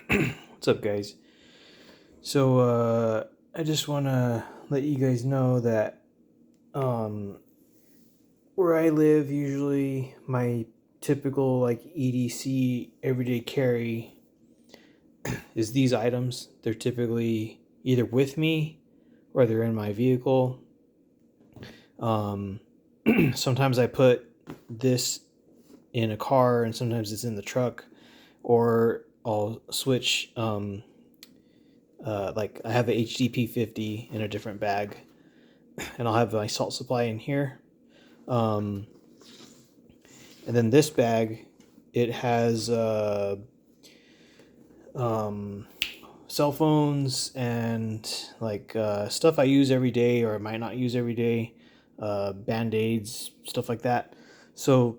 What's up, guys? So, I just want to let you guys know that um, where I live, usually my typical like EDC everyday carry is these items. They're typically either with me or they're in my vehicle. Um, Sometimes I put this in a car, and sometimes it's in the truck, or I'll switch. Like I have a HDP 50 in a different bag, and I'll have my salt supply in here. Um, and then this bag, it has um, cell phones and like stuff I use every day or I might not use every day, band-aids, stuff like that. So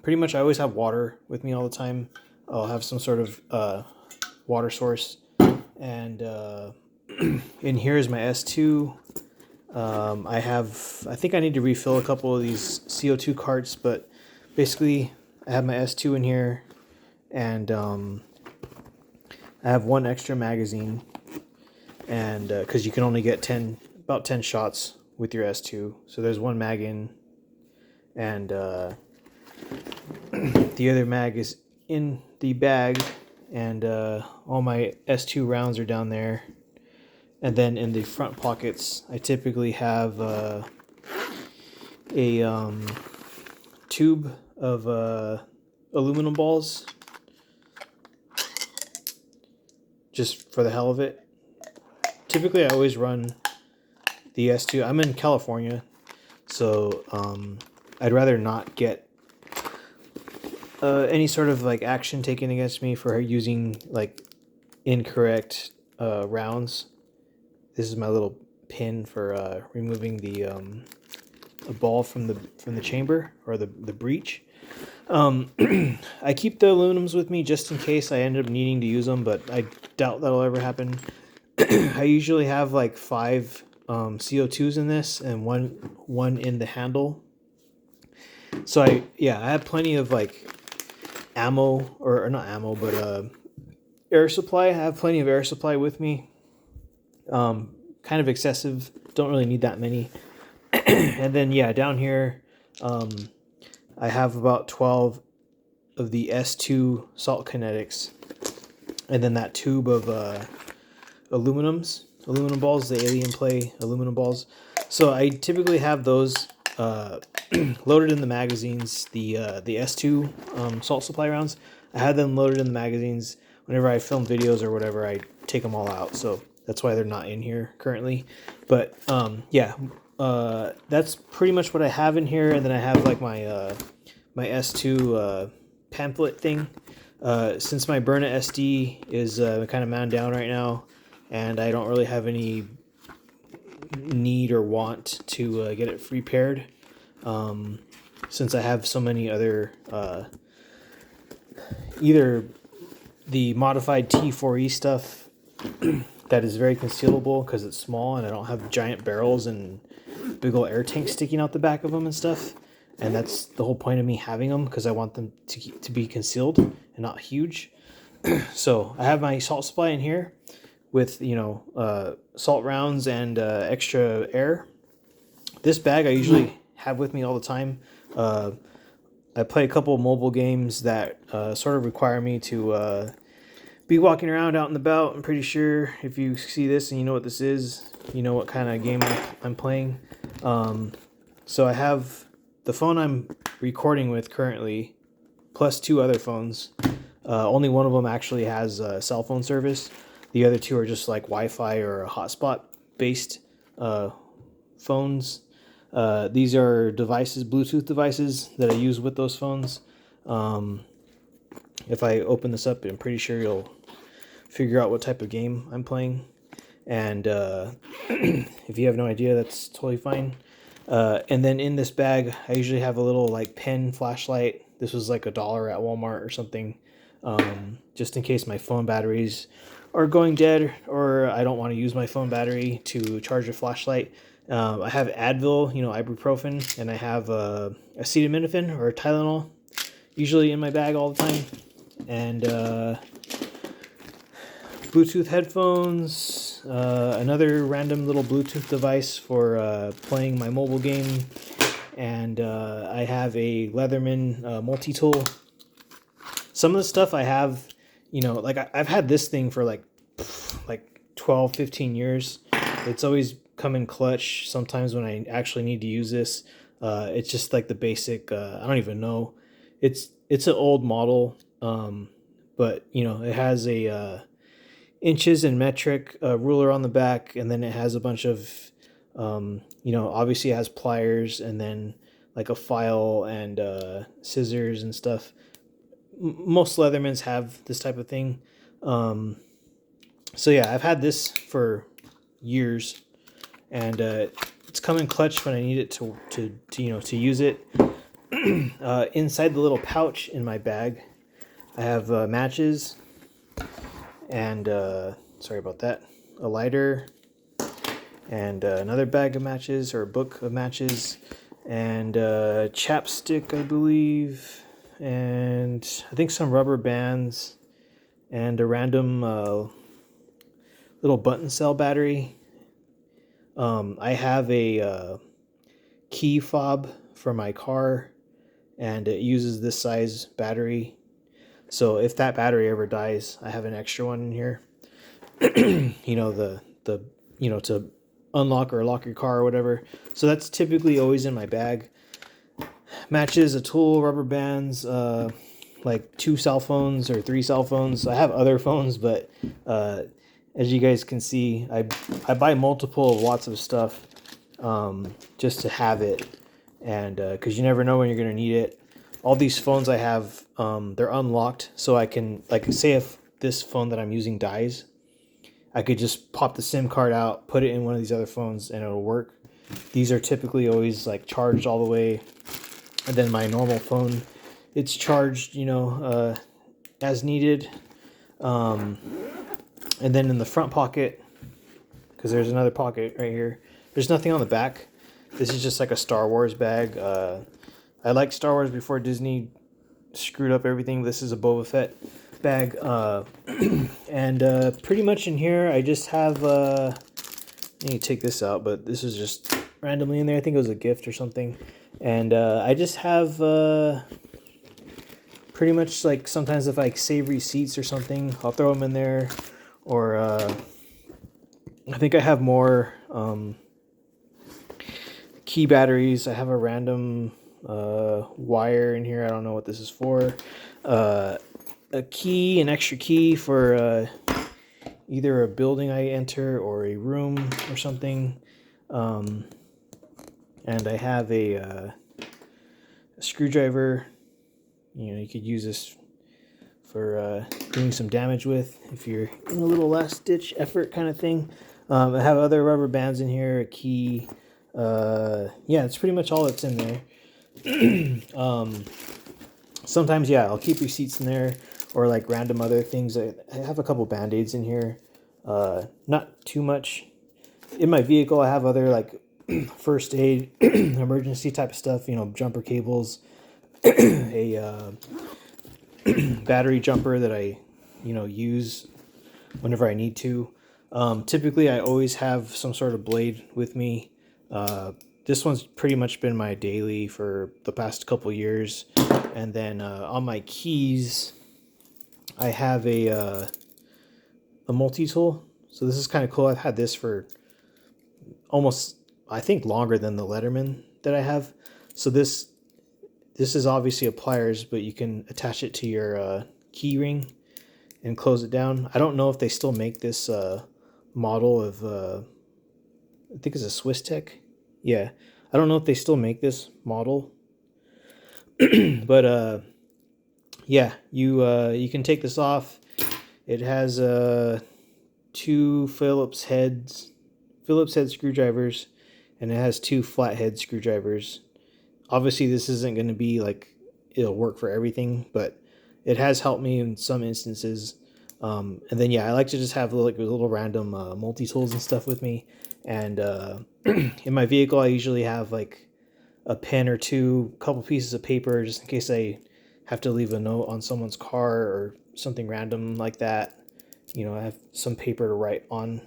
pretty much I always have water with me all the time. I'll have some sort of water source. And in here is my S2. I think I need to refill a couple of these CO2 carts, but basically I have my S2 in here, and I have one extra magazine, and because you can only get about 10 shots with your S2, so there's one mag in, and the other mag is in the bag, and all my S2 rounds are down there. And then in the front pockets, I typically have a tube of aluminum balls, just for the hell of it. Typically, I always run the S2. I'm in California, so I'd rather not get any sort of like action taken against me for using like incorrect rounds. This is my little pin for removing the a ball from the chamber or the breech. I keep the aluminums with me just in case I end up needing to use them, but I doubt that'll ever happen. I usually have like 5 CO2s in this and one in the handle. So I have plenty of like ammo or not ammo, but air supply. I have plenty of air supply with me. Kind of excessive. Don't really need that many. And then down here, I have about 12 of the S2 salt kinetics, and then that tube of aluminum balls, the Alien Play aluminum balls. So I typically have those loaded in the magazines. The S2 salt supply rounds, I have them loaded in the magazines. Whenever I film videos or whatever, I take them all out. So that's why they're not in here currently. But that's pretty much what I have in here. And then I have like my my S2 pamphlet thing. Since my Burna SD is kind of man down right now, and I don't really have any need or want to get it repaired, since I have so many other either the modified T4E stuff that is very concealable because it's small and I don't have giant barrels and big old air tanks sticking out the back of them and stuff. And that's the whole point of me having them, because I want them to be concealed and not huge. So I have my salt supply in here with, salt rounds and extra air. This bag I usually have with me all the time. I play a couple mobile games that sort of require me to be walking around out and about. I'm pretty sure if you see this and you know what this is, you know what kind of game I'm playing. So I have the phone I'm recording with currently, plus 2 other phones. Only one of them actually has cell phone service. The other 2 are just like Wi-Fi or hotspot based phones. These are devices, Bluetooth devices that I use with those phones. If I open this up, I'm pretty sure you'll figure out what type of game I'm playing. And if you have no idea, that's totally fine. And then in this bag, I usually have a little like pen flashlight. This was like $1 at Walmart or something, just in case my phone batteries are going dead or I don't want to use my phone battery to charge a flashlight. I have Advil, ibuprofen, and I have acetaminophen or Tylenol usually in my bag all the time. And Bluetooth headphones, another random little Bluetooth device for playing my mobile game, and I have a Leatherman multi-tool. Some of the stuff I have, like I've had this thing for like 12, 15 years. It's always come in clutch sometimes when I actually need to use this. It's just like the basic, I don't even know. It's an old model, but it has a inches and metric ruler on the back, and then it has a bunch of, obviously it has pliers and then like a file and scissors and stuff. Most Leathermans have this type of thing. So yeah, I've had this for years, and it's come in clutch when I need it to use it. Inside the little pouch in my bag, I have matches, and sorry about that, a lighter, and another bag of matches, or a book of matches, and chapstick, I believe, and I think some rubber bands, and a random little button cell battery. I have a key fob for my car, and it uses this size battery. So if that battery ever dies, I have an extra one in here. To unlock or lock your car or whatever. So that's typically always in my bag. Matches, a tool, rubber bands, like 2 cell phones or 3 cell phones. I have other phones, but as you guys can see, I buy multiple lots of stuff just to have it, and because you never know when you're going to need it. All these phones I have, they're unlocked, so I can, like, say if this phone that I'm using dies, I could just pop the SIM card out, put it in one of these other phones, and it'll work. These are typically always like charged all the way, and then my normal phone, it's charged, as needed. And then in the front pocket, because there's another pocket right here, there's nothing on the back. This is just like a Star Wars bag. I liked Star Wars before Disney screwed up everything. This is a Boba Fett bag. And pretty much in here, I just have, I need to take this out, but this is just randomly in there. I think it was a gift or something. And I just have pretty much, like, sometimes if I save receipts or something, I'll throw them in there. Or I think I have more key batteries. I have a random wire in here. I don't know what this is for. A key, an extra key for either a building I enter or a room or something. And I have a screwdriver. You could use this for doing some damage with if you're in a little last ditch effort kind of thing. I have other rubber bands in here, a key. Yeah, it's pretty much all that's in there. Sometimes, yeah, I'll keep receipts in there, or like random other things. I have a couple band-aids in here. Not too much. In my vehicle, I have other like first aid, emergency type of stuff, jumper cables, a battery jumper that I, use whenever I need to. Typically, I always have some sort of blade with me. This one's pretty much been my daily for the past couple years. And then on my keys, I have a multi-tool. So this is kind of cool. I've had this for almost, I think, longer than the Letterman that I have. So this is obviously a pliers, but you can attach it to your key ring and close it down. I don't know if they still make this model of, I think it's a Swiss Tech. Yeah, I don't know if they still make this model. But yeah, you can take this off. It has 2 Phillips head screwdrivers, and it has 2 flathead screwdrivers. Obviously, this isn't going to be like it'll work for everything, but it has helped me in some instances. And then yeah, I like to just have like little random multi-tools and stuff with me. And in my vehicle, I usually have like a pen or 2, a couple pieces of paper, just in case I have to leave a note on someone's car or something random like that. you know, I have some paper to write on,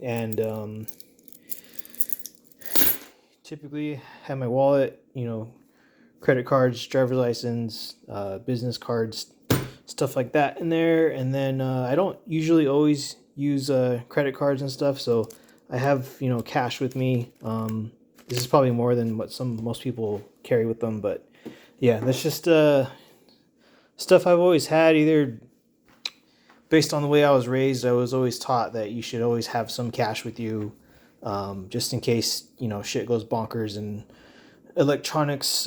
and typically have my wallet, you know, credit cards, driver's license, business cards, stuff like that in there. And then I don't usually always use credit cards and stuff, so I have, you know, cash with me. This is probably more than what most people carry with them, but yeah, that's just stuff I've always had. Either based on the way I was raised, I was always taught that you should always have some cash with you, just in case, you know, shit goes bonkers and electronics,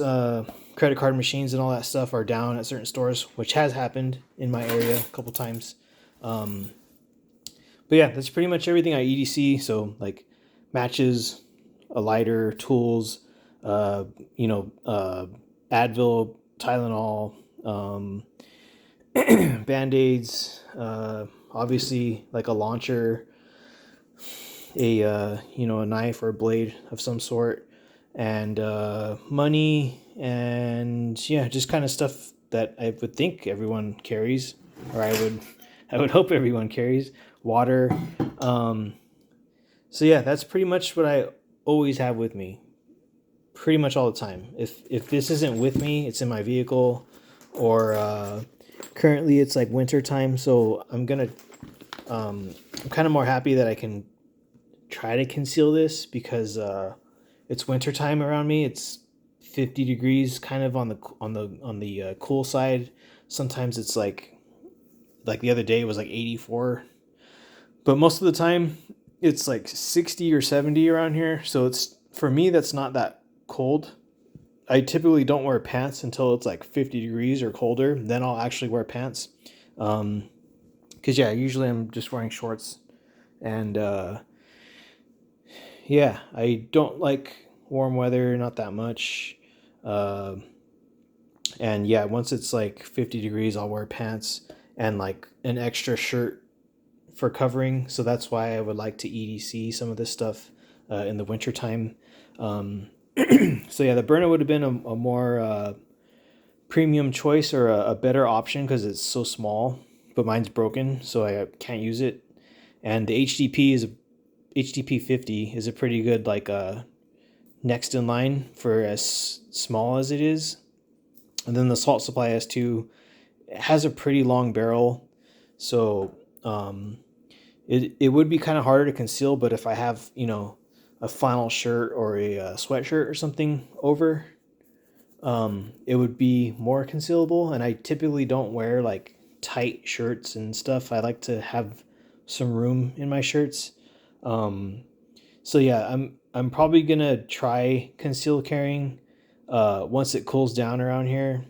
credit card machines and all that stuff are down at certain stores, which has happened in my area a couple times. But yeah, that's pretty much everything I EDC. So like matches, a lighter, tools, uh, you know, Advil, Tylenol, Band-Aids, obviously like a launcher, a you know, a knife or a blade of some sort, and money, and yeah, just kind of stuff that I would think everyone carries, or I would hope everyone carries. Water. So yeah, that's pretty much what I always have with me, pretty much all the time. If this isn't with me, it's in my vehicle, or currently it's like winter time, so I'm kind of more happy that I can try to conceal this because it's winter time around me. It's 50 degrees, kind of on the cool side. Sometimes it's like the other day it was like 84, but most of the time it's like 60 or 70 around here. So it's, for me, that's not that cold. I typically don't wear pants until it's like 50 degrees or colder. Then I'll actually wear pants. Because yeah, usually I'm just wearing shorts. And yeah, I don't like warm weather, not that much. Uh, and yeah, once it's like 50 degrees, I'll wear pants and like an extra shirt for covering. So that's why I would like to EDC some of this stuff in the wintertime. So yeah, the burner would have been a more premium choice, or a better option, because it's so small, but mine's broken, so I can't use it. And the HDP 50 is a pretty good, like, next in line for as small as it is. And then the Salt Supply S2 has a pretty long barrel, so it would be kind of harder to conceal. But if I have, you know, a flannel shirt or a sweatshirt or something over, it would be more concealable. And I typically don't wear like tight shirts and stuff. I like to have some room in my shirts. So yeah, I'm probably gonna try conceal carrying once it cools down around here.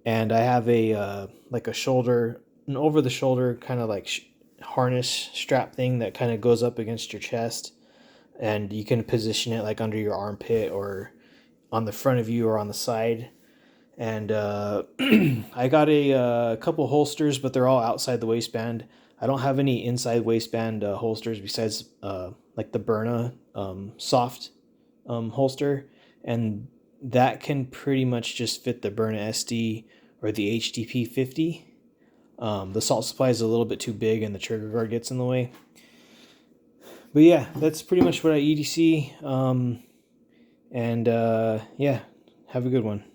And I have a like an over the shoulder kind of like harness strap thing that kind of goes up against your chest, and you can position it like under your armpit or on the front of you or on the side. And I got a couple holsters, but they're all outside the waistband. I don't have any inside waistband holsters besides like the Berna soft holster, and that can pretty much just fit the Berna SD or the HDP 50. The Salt Supply is a little bit too big and the trigger guard gets in the way. But yeah, that's pretty much what I EDC. And yeah, have a good one.